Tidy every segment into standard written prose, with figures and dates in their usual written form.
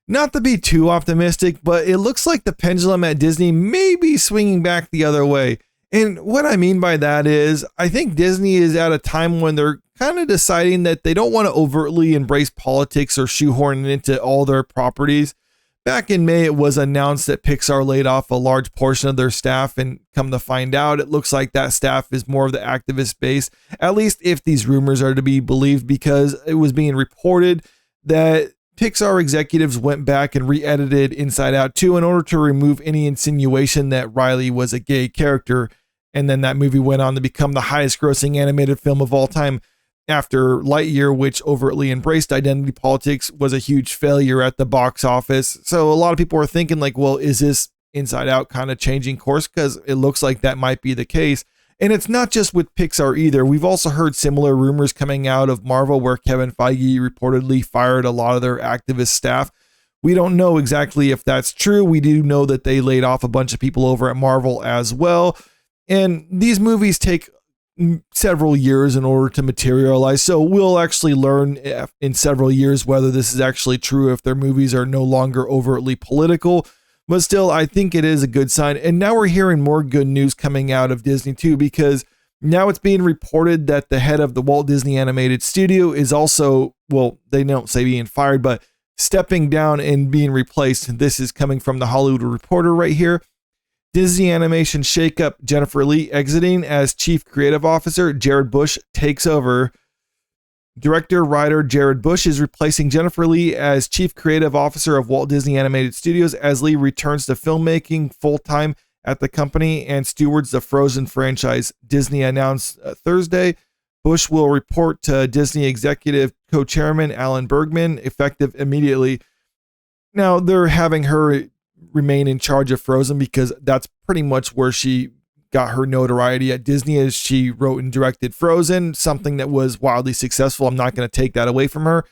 Not to be too optimistic, but it looks like the pendulum at Disney may be swinging back the other way. And what I mean by that is, I think Disney is at a time when they're kind of deciding that they don't want to overtly embrace politics or shoehorn it into all their properties. Back in May, it was announced that Pixar laid off a large portion of their staff, and come to find out, it looks like that staff is more of the activist base, at least if these rumors are to be believed, because it was being reported that Pixar executives went back and re-edited Inside Out 2 in order to remove any insinuation that Riley was a gay character. And then that movie went on to become the highest grossing animated film of all time after Lightyear, which overtly embraced identity politics, was a huge failure at the box office. So a lot of people are thinking like, well, is this Inside Out kind of changing course? Because it looks like that might be the case. And it's not just with Pixar either. We've also heard similar rumors coming out of Marvel, where Kevin Feige reportedly fired a lot of their activist staff. We don't know exactly if that's true. We do know that they laid off a bunch of people over at Marvel as well. And these movies take several years in order to materialize. So we'll actually learn in several years whether this is actually true, if their movies are no longer overtly political. But still, I think it is a good sign. And now we're hearing more good news coming out of Disney too, because now it's being reported that the head of the Walt Disney Animated Studio is also, well, they don't say being fired, but stepping down and being replaced. This is coming from the Hollywood Reporter right here. Disney Animation shakeup: Jennifer Lee exiting as Chief Creative Officer. Jared Bush takes over. Director-writer Jared Bush is replacing Jennifer Lee as Chief Creative Officer of Walt Disney Animated Studios, as Lee returns to filmmaking full-time at the company and stewards the Frozen franchise. Disney announced Thursday. Bush will report to Disney Executive Co-Chairman Alan Bergman, effective immediately. Now, they're having her remain in charge of Frozen because that's pretty much where she got her notoriety at Disney, as she wrote and directed Frozen, something that was wildly successful. I'm not going to take that away from her.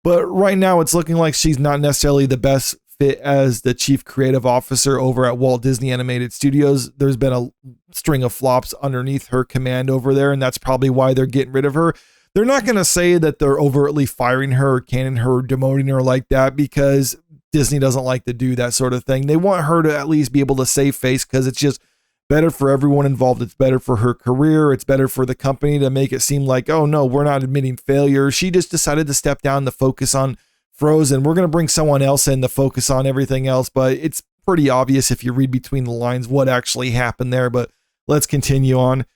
But right now it's looking like she's not necessarily the best fit as the Chief Creative Officer over at Walt Disney Animated Studios. There's been a string of flops underneath her command over there, and that's probably why they're getting rid of her. They're not going to say that they're overtly firing her or canning her or demoting her like that, because Disney doesn't like to do that sort of thing. They want her to at least be able to save face, because it's just better for everyone involved. It's better for her career. It's better for the company to make it seem like, oh no, we're not admitting failure. She just decided to step down to focus on Frozen. We're going to bring someone else in to focus on everything else. But it's pretty obvious if you read between the lines what actually happened there. But let's continue on.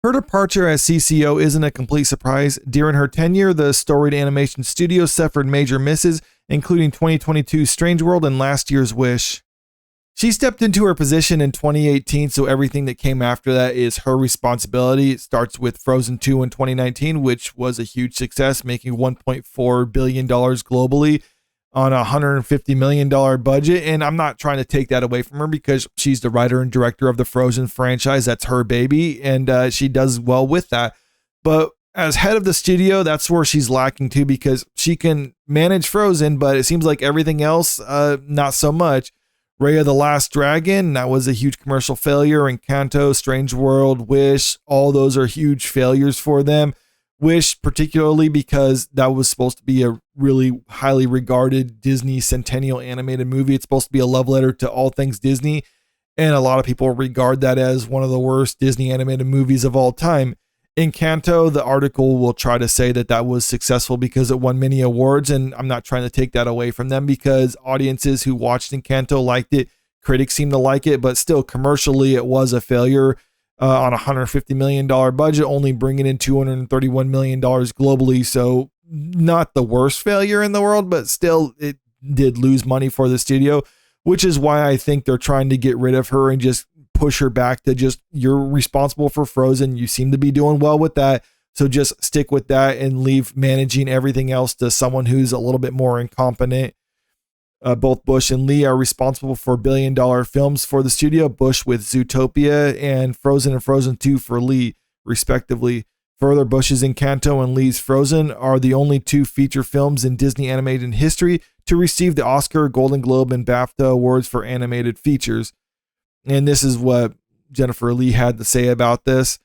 Her departure as CCO isn't a complete surprise. During her tenure, the storied animation studio suffered major misses, including 2022's Strange World and last year's Wish. She stepped into her position in 2018, so everything that came after that is her responsibility. It starts with Frozen 2 in 2019, which was a huge success, making $1.4 billion globally on a $150 million budget. And I'm not trying to take that away from her, because she's the writer and director of the Frozen franchise. That's her baby, and she does well with that. But as head of the studio, that's where she's lacking too, because she can manage Frozen, but it seems like everything else, not so much. Raya the Last Dragon, that was a huge commercial failure. Encanto, Strange World, Wish, all those are huge failures for them. Wish particularly because that was supposed to be a really highly regarded Disney centennial animated movie. It's supposed to be a love letter to all things Disney, and a lot of people regard that as one of the worst Disney animated movies of all time. Encanto, the article will try to say that that was successful because it won many awards, and I'm not trying to take that away from them, because audiences who watched Encanto liked it, critics seem to like it, but still commercially it was a failure on a $150 million budget, only bringing in $231 million globally. So not the worst failure in the world, but still it did lose money for the studio, which is why I think they're trying to get rid of her and just push her back to just, you're responsible for Frozen. You seem to be doing well with that. So just stick with that and leave managing everything else to someone who's a little bit more incompetent. Both Bush and Lee are responsible for billion-dollar films for the studio, Bush with Zootopia and Frozen 2 for Lee, respectively. Further, Bush's Encanto and Lee's Frozen are the only two feature films in Disney animated history to receive the Oscar, Golden Globe, and BAFTA awards for animated features. And this is what Jennifer Lee had to say about this.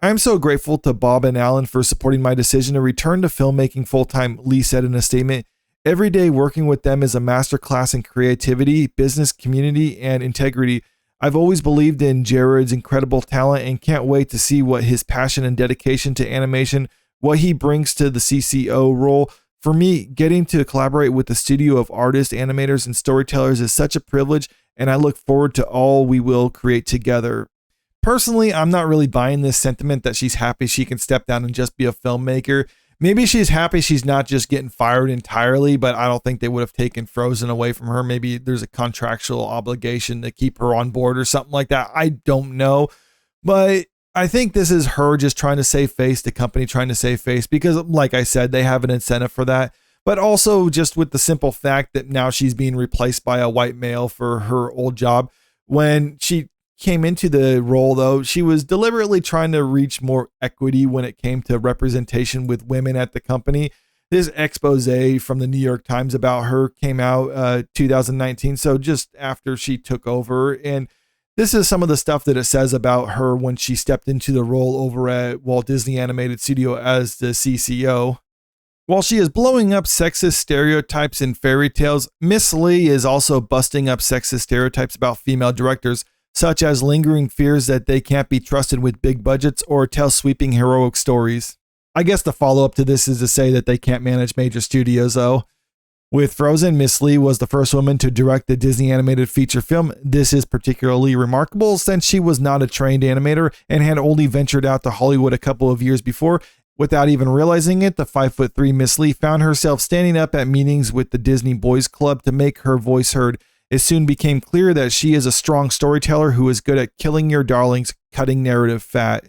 "I am so grateful to Bob and Alan for supporting my decision to return to filmmaking full-time," Lee said in a statement. Every day working with them is a masterclass in creativity, business, community, and integrity. I've always believed in Jared's incredible talent and can't wait to see what his passion and dedication to animation, what he brings to the CCO role. For me, getting to collaborate with a studio of artists, animators, and storytellers is such a privilege, and I look forward to all we will create together. Personally, I'm not really buying this sentiment that she's happy she can step down and just be a filmmaker. Maybe she's happy she's not just getting fired entirely, but I don't think they would have taken Frozen away from her. Maybe there's a contractual obligation to keep her on board or something like that. I don't know. But I think this is her just trying to save face, the company trying to save face, because like I said, they have an incentive for that. But also just with the simple fact that now she's being replaced by a white male for her old job. When she came into the role, though, she was deliberately trying to reach more equity when it came to representation with women at the company. This expose from the New York Times about her came out 2019, so just after she took over. And this is some of the stuff that it says about her when she stepped into the role over at Walt Disney Animated Studio as the CCO. While she is blowing up sexist stereotypes in fairy tales, Miss Lee is also busting up sexist stereotypes about female directors, such as lingering fears that they can't be trusted with big budgets or tell sweeping heroic stories. I guess the follow-up to this is to say that they can't manage major studios, though. With Frozen, Miss Lee was the first woman to direct the Disney animated feature film. This is particularly remarkable since she was not a trained animator and had only ventured out to Hollywood a couple of years before. Without even realizing it, the 5'3" Miss Lee found herself standing up at meetings with the Disney Boys Club to make her voice heard. It soon became clear that she is a strong storyteller who is good at killing your darlings, cutting narrative fat.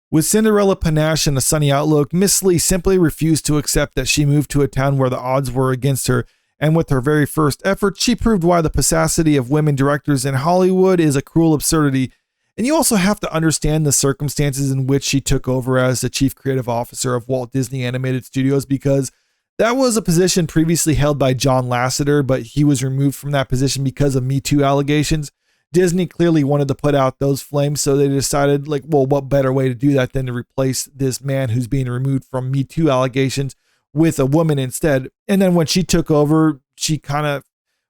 With Cinderella panache and a sunny outlook, Miss Lee simply refused to accept that she moved to a town where the odds were against her, and with her very first effort, she proved why the paucity of women directors in Hollywood is a cruel absurdity. And you also have to understand the circumstances in which she took over as the chief creative officer of Walt Disney Animated Studios, because that was a position previously held by John Lasseter, but he was removed from that position because of Me Too allegations. Disney clearly wanted to put out those flames, so they decided, what better way to do that than to replace this man who's being removed from Me Too allegations with a woman instead. And then when she took over, she kind of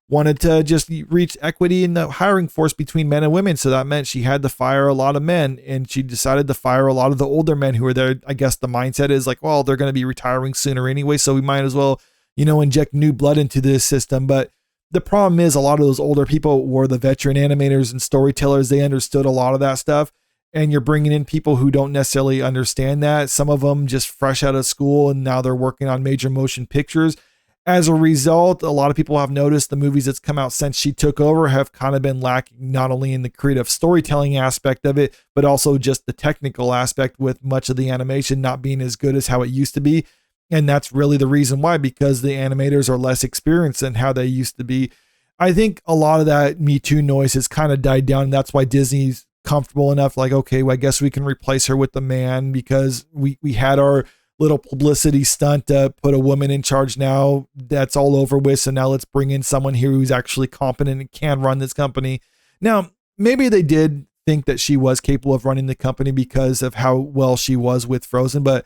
wanted to just reach equity in the hiring force between men and women. So that meant she had to fire a lot of men, and she decided to fire a lot of the older men who were there. I guess the mindset is they're going to be retiring sooner anyway, so we might as well, inject new blood into this system. But the problem is a lot of those older people were the veteran animators and storytellers. They understood a lot of that stuff. And you're bringing in people who don't necessarily understand that. Some of them just fresh out of school, and now they're working on major motion pictures. As a result, a lot of people have noticed the movies that's come out since she took over have kind of been lacking, not only in the creative storytelling aspect of it, but also just the technical aspect, with much of the animation not being as good as how it used to be. And that's really the reason why, because the animators are less experienced than how they used to be. I think a lot of that Me Too noise has kind of died down. That's why Disney's comfortable enough, okay, well, I guess we can replace her with the man, because we had our little publicity stunt to put a woman in charge now. That's all over with. So now let's bring in someone here who's actually competent and can run this company. Now, maybe they did think that she was capable of running the company because of how well she was with Frozen, but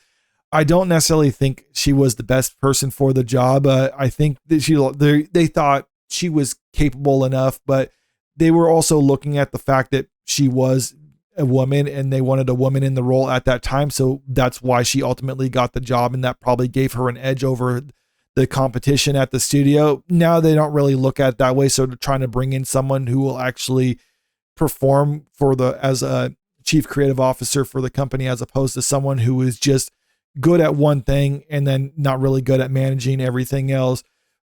I don't necessarily think she was the best person for the job. I think that they thought she was capable enough, but they were also looking at the fact that she was a woman and they wanted a woman in the role at that time. So that's why she ultimately got the job, and that probably gave her an edge over the competition at the studio. Now they don't really look at it that way. So they're trying to bring in someone who will actually perform as a chief creative officer for the company, as opposed to someone who is just good at one thing and then not really good at managing everything else.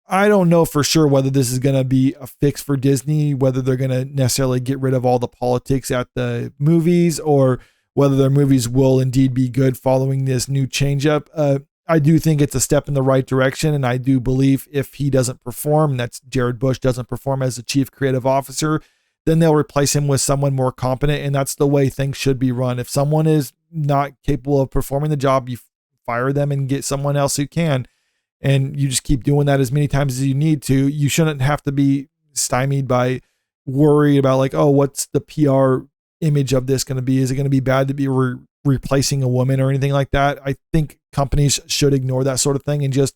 I don't know for sure whether this is going to be a fix for Disney, whether they're going to necessarily get rid of all the politics at the movies, or whether their movies will indeed be good following this new change up. I do think it's a step in the right direction. And I do believe if he doesn't perform, that's Jared Bush doesn't perform as the chief creative officer, then they'll replace him with someone more competent. And that's the way things should be run. If someone is not capable of performing the job, you fire them and get someone else who can. And you just keep doing that as many times as you need to. You shouldn't have to be stymied by worry about what's the PR image of this going to be? Is it going to be bad to be replacing a woman or anything like that? I think companies should ignore that sort of thing and just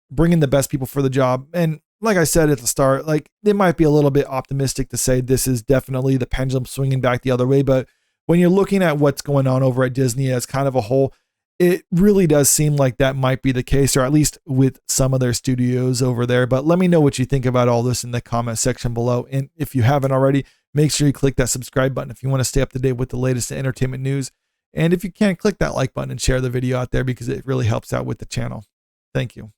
bringing the best people for the job. And like I said at the start, like it might be a little bit optimistic to say this is definitely the pendulum swinging back the other way. But when you're looking at what's going on over at Disney as kind of a whole, it really does seem like that might be the case, or at least with some of their studios over there. But let me know what you think about all this in the comment section below. And if you haven't already, make sure you click that subscribe button if you want to stay up to date with the latest entertainment news. And if you can, click that like button and share the video out there because it really helps out with the channel. Thank you.